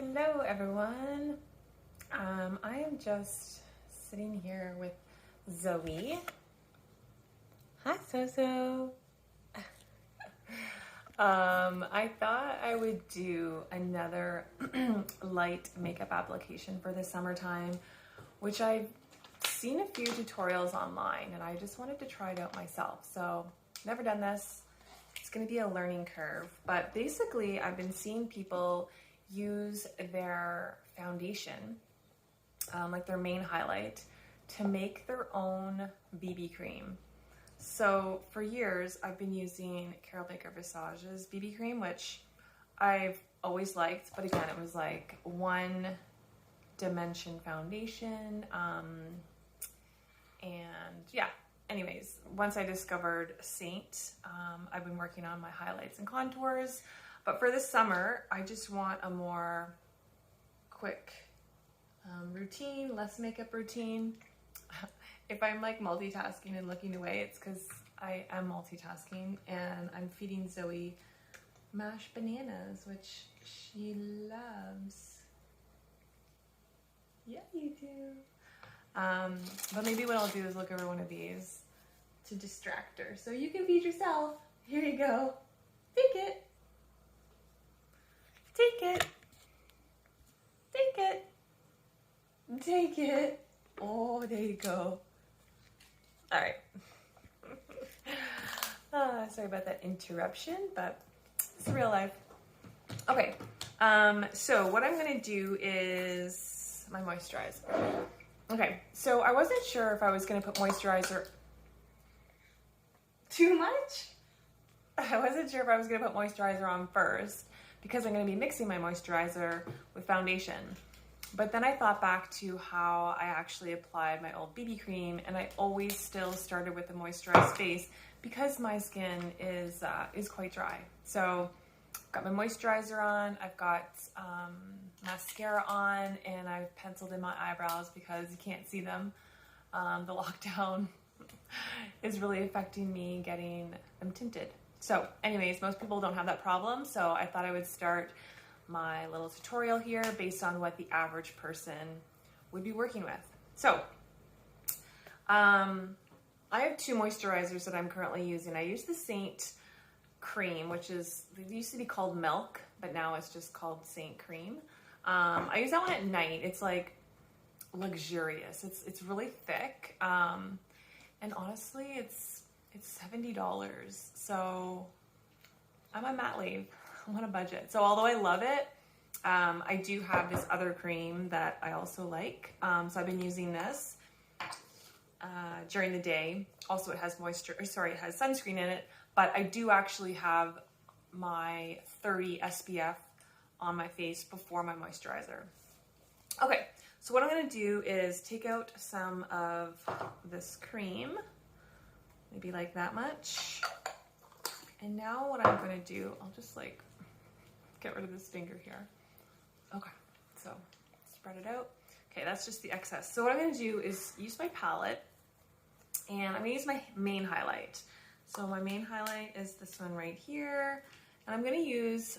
Hello everyone. I am just sitting here with Zoe. Hi Zozo. I thought I would do another light makeup application for the summertime, which I've seen a few tutorials online and I just wanted to try it out myself. So never done this. It's going to be a learning curve, but basically I've been seeing people use their foundation, like their main highlight, to make their own BB cream. So for years I've been using Carol Baker Visage's BB cream, which I've always liked, but again, it was like one dimension foundation. And yeah, anyways, once I discovered Saint, I've been working on my highlights and contours. But for this summer, I just want a more quick routine, less makeup routine. If I'm like multitasking and looking away, it's because I am multitasking and I'm feeding Zoe mashed bananas, which she loves. Yeah, you do. But maybe what I'll do is look over one of these to distract her. So you can feed yourself. Here you go. Take it. Take it. Take it. Take it. Oh, there you go. All right. Sorry about that interruption, but it's real life. Okay. So what I'm going to do is my moisturizer. Okay. So I wasn't sure if I was going to put moisturizer too much. I wasn't sure if I was going to put moisturizer on first, because I'm going to be mixing my moisturizer with foundation. But then I thought back to how I actually applied my old BB cream, and I always still started with a moisturized face because my skin is quite dry. So I've got my moisturizer on, I've got mascara on, and I've penciled in my eyebrows because you can't see them. The lockdown is really affecting me getting them tinted. So anyways, most people don't have that problem, so I thought I would start my little tutorial here based on what the average person would be working with. So I have two moisturizers that I'm currently using. I use the Saint cream, which is, it used to be called Milk, but now it's just called Saint cream. I use that one at night. It's like luxurious. It's really thick, and honestly, it's $70, so I'm on mat leave. I'm on a budget. So although I love it, I do have this other cream that I also like. So I've been using this during the day. Also, it has it has sunscreen in it, but I do actually have my 30 SPF on my face before my moisturizer. Okay, so what I'm gonna do is take out some of this cream, maybe like that much. And now what I'm gonna do, I'll just like get rid of this finger here. Okay, so spread it out. Okay, that's just the excess. So what I'm gonna do is use my palette, and I'm gonna use my main highlight. So my main highlight is this one right here. And I'm gonna use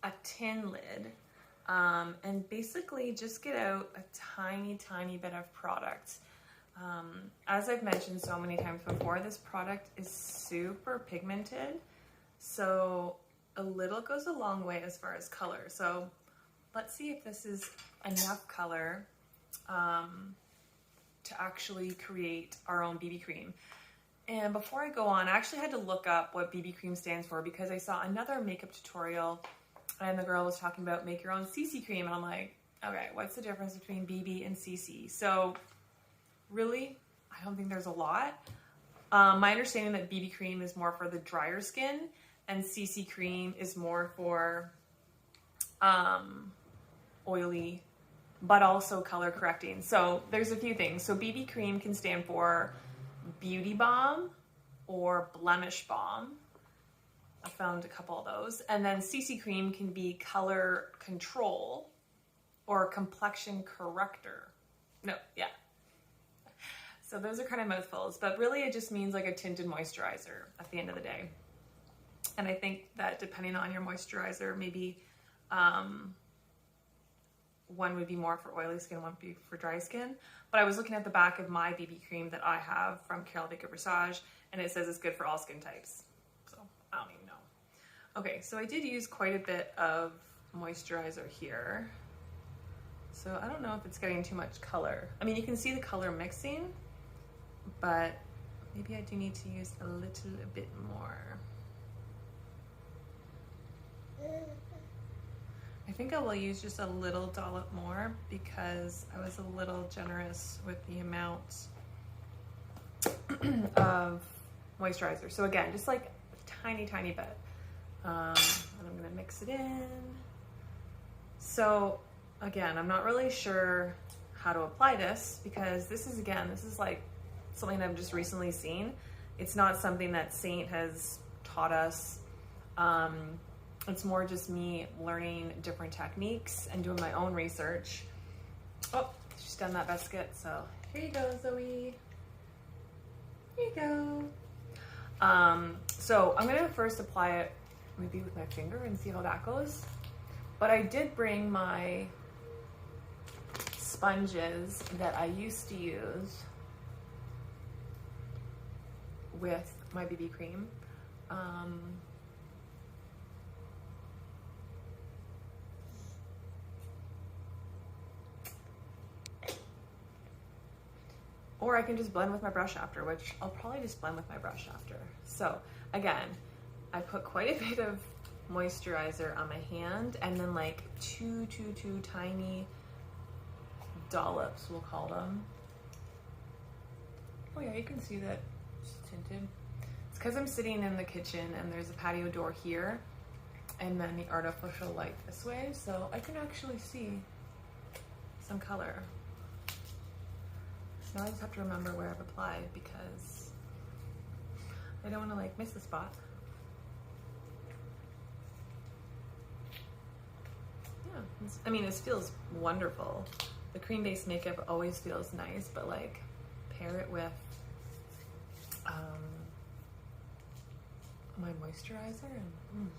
a tin lid and basically just get out a tiny, tiny bit of product. As I've mentioned so many times before, this product is super pigmented, so a little goes a long way as far as color. So let's see if this is enough color to actually create our own BB cream. And before I go on, I actually had to look up what BB cream stands for because I saw another makeup tutorial and the girl was talking about make your own CC cream, and I'm like, okay, what's the difference between BB and CC? So really, I don't think there's a lot. My understanding that BB cream is more for the drier skin and CC cream is more for oily, but also color correcting. So there's a few things. So BB cream can stand for beauty balm or blemish balm. I found a couple of those. And then CC cream can be color control or complexion corrector. No, yeah. So those are kind of mouthfuls, but really it just means like a tinted moisturizer at the end of the day. And I think that depending on your moisturizer, maybe one would be more for oily skin, one would be for dry skin. But I was looking at the back of my BB cream that I have from Carol Baker Versage, and it says it's good for all skin types. So I don't even know. Okay, so I did use quite a bit of moisturizer here. So I don't know if it's getting too much color. I mean, you can see the color mixing, but maybe I do need to use a little bit more. I think I will use just a little dollop more because I was a little generous with the amount of moisturizer. So again, just like a tiny, tiny bit. And I'm gonna mix it in. So again, I'm not really sure how to apply this because this is like something I've just recently seen. It's not something that Saint has taught us. It's more just me learning different techniques and doing my own research. Oh, she's done that biscuit, so here you go, Zoe. Here you go. So I'm gonna first apply it maybe with my finger and see how that goes. But I did bring my sponges that I used to use with my BB cream. Or I can just blend with my brush after, which I'll probably just blend with my brush after. So again, I put quite a bit of moisturizer on my hand and then like two tiny dollops, we'll call them. Oh yeah, you can see that it's tinted. It's because I'm sitting in the kitchen and there's a patio door here and then the artificial light this way, so I can actually see some color. Now I just have to remember where I've applied because I don't want to like miss a spot. Yeah, I mean, this feels wonderful. The cream-based makeup always feels nice, but like pair it with my moisturizer and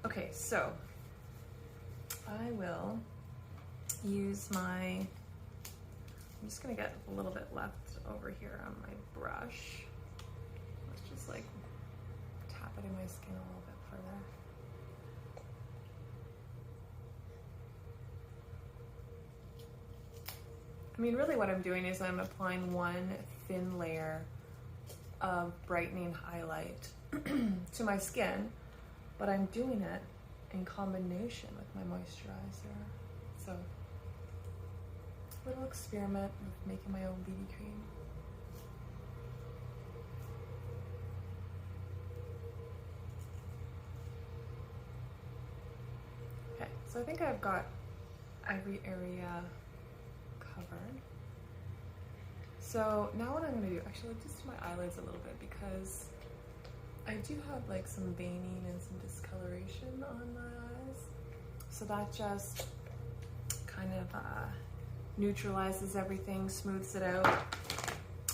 Okay, so I will use my, I'm just gonna get a little bit left over here on my brush. Let's just like tap it in my skin a little bit further. I mean, really what I'm doing is I'm applying one thin layer of brightening highlight to my skin, but I'm doing it in combination with my moisturizer. So little experiment with making my own BB cream. Okay, so I think I've got every area covered. So now what I'm gonna do, actually just do my eyelids a little bit because I do have like some veining and some discoloration on my eyes. So that just kind of neutralizes everything, smooths it out.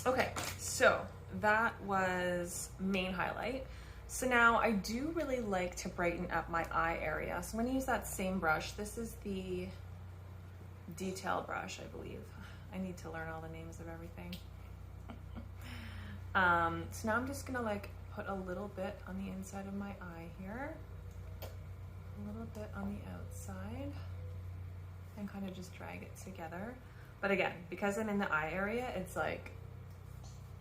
Okay, so that was main highlight. So now I do really like to brighten up my eye area. So I'm gonna use that same brush. This is the detail brush, I believe. I need to learn all the names of everything. So now I'm just gonna like put a little bit on the inside of my eye here, a little bit on the outside, and kind of just drag it together. But again, because I'm in the eye area, it's like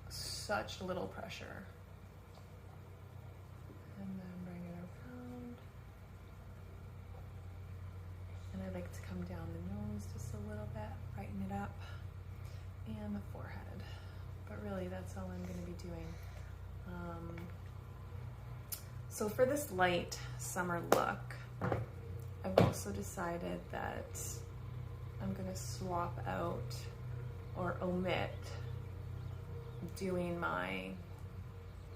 such little pressure. And then bring it around. And I like to come down the nose just a little bit, brighten it up, and the forehead. But really, that's all I'm gonna be doing. So for this light summer look, I've also decided that I'm gonna swap out or omit doing my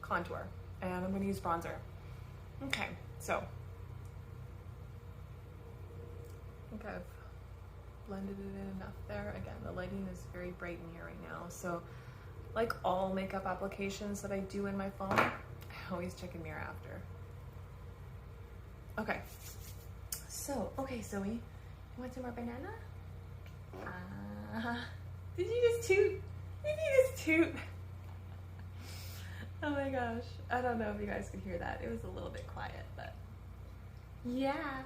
contour, and I'm gonna use bronzer. Okay, so I think I've blended it in enough there. Again, the lighting is very bright in here right now, so like all makeup applications that I do in my phone, I always check a mirror after. Okay, so, okay, Zoe, You want some more banana? Did you just toot? Did you just toot? Oh my gosh. I don't know if you guys could hear that. It was a little bit quiet, but yeah.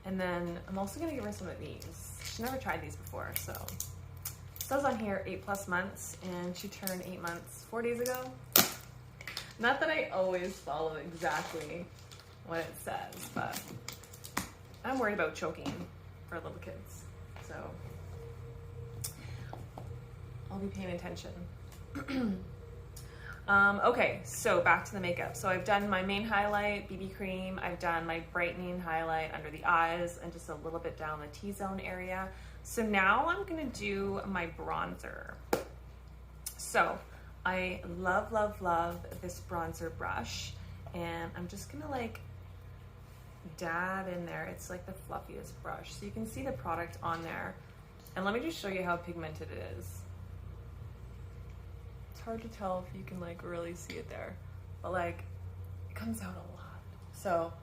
And then I'm also gonna give her some of these. She never tried these before, so. It says on here 8+ months, and she turned 8 months 4 days ago. Not that I always follow exactly what it says, but I'm worried about choking for little kids, so I'll be paying attention. Okay, so back to the makeup. So I've done my main highlight, BB cream. I've done my brightening highlight under the eyes and just a little bit down the T-zone area. So now I'm gonna do my bronzer. So I love, love, love this bronzer brush, and I'm just gonna like dab in there. It's like the fluffiest brush. So you can see the product on there. And let me just show you how pigmented it is. It's hard to tell if you can like really see it there, but like it comes out a lot. So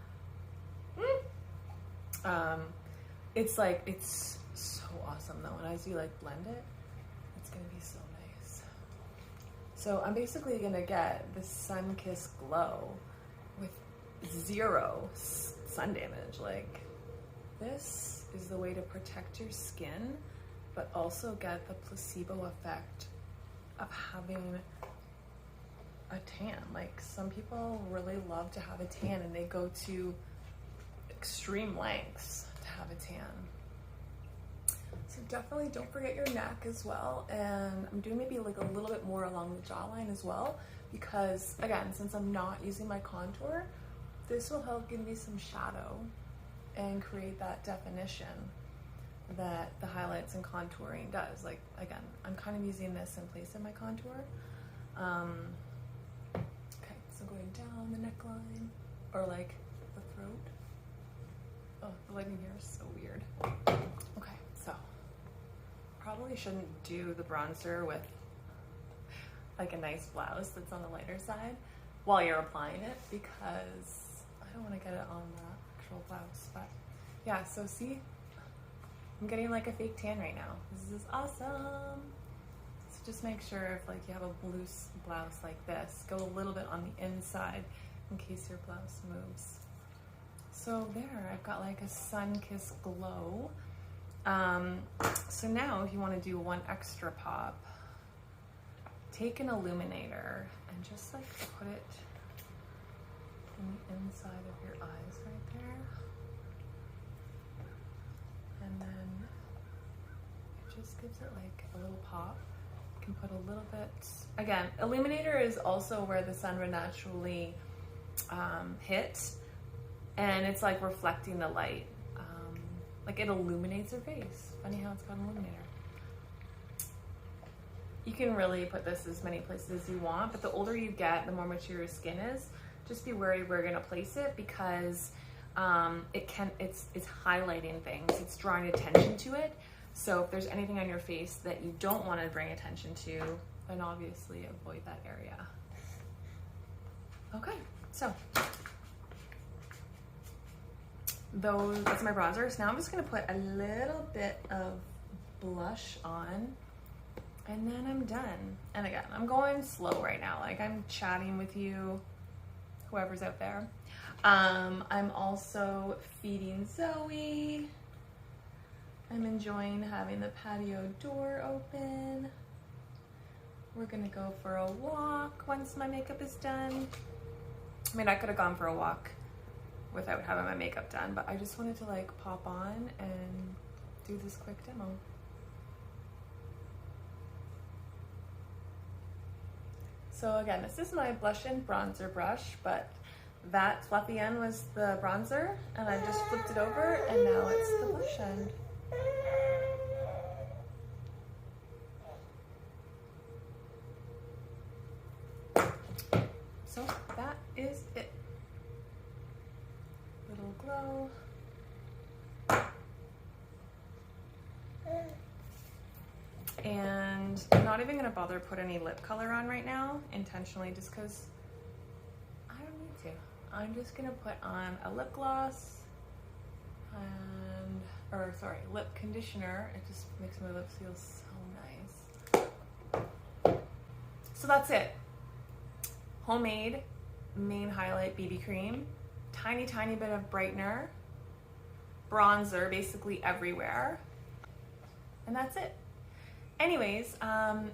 it's like, it's so awesome though. And as you like blend it, it's gonna be so nice. So I'm basically gonna get the sun-kissed glow with 0 sun damage. Like, this is the way to protect your skin, but also get the placebo effect of having a tan. Like, some people really love to have a tan and they go to extreme lengths to have a tan. So definitely don't forget your neck as well. And I'm doing maybe like a little bit more along the jawline as well, because again, since I'm not using my contour, this will help give me some shadow and create that definition that the highlights and contouring does. Like, again, I'm kind of using this in place of my contour. Okay, so going down the neckline, or like the throat. Oh, the lighting here is so weird. Okay, so probably shouldn't do the bronzer with like a nice blouse that's on the lighter side while you're applying it, because I don't want to get it on the actual blouse. But yeah, so see, I'm getting like a fake tan right now. This is awesome. So just make sure if like you have a loose blouse like this, go a little bit on the inside in case your blouse moves. So there, I've got like a sun-kissed glow. So now if you want to do one extra pop, take an illuminator and just like put it in the inside of your eyes right there. And then it just gives it like a little pop. You can put a little bit, again, illuminator is also where the sun would naturally hit, and it's like reflecting the light. Like it illuminates your face. Funny how it's called an illuminator. You can really put this as many places as you want, but the older you get, the more mature your skin is. Just be wary where you're gonna place it, because it's highlighting things, it's drawing attention to it. So if there's anything on your face that you don't want to bring attention to, then obviously avoid that area. Okay, so that's my bronzer. So now I'm just gonna put a little bit of blush on, and then I'm done. And again, I'm going slow right now. Like, I'm chatting with you, whoever's out there. I'm also feeding Zoe. I'm enjoying having the patio door open. We're gonna go for a walk once my makeup is done. I mean, I could have gone for a walk without having my makeup done, but I just wanted to like pop on and do this quick demo. So again, this is my blush and bronzer brush, but that fluffy end was the bronzer, and I just flipped it over, and now it's the blush end. So that is it. Little glow. And I'm not even gonna bother put any lip color on right now, intentionally, just because I don't need to. I'm just gonna put on a lip gloss lip conditioner. It just makes my lips feel so nice. So that's it. Homemade main highlight BB cream, tiny bit of brightener, bronzer basically everywhere, and that's it. Anyways,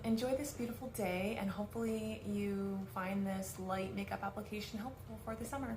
enjoy this beautiful day, and hopefully you find this light makeup application helpful for the summer.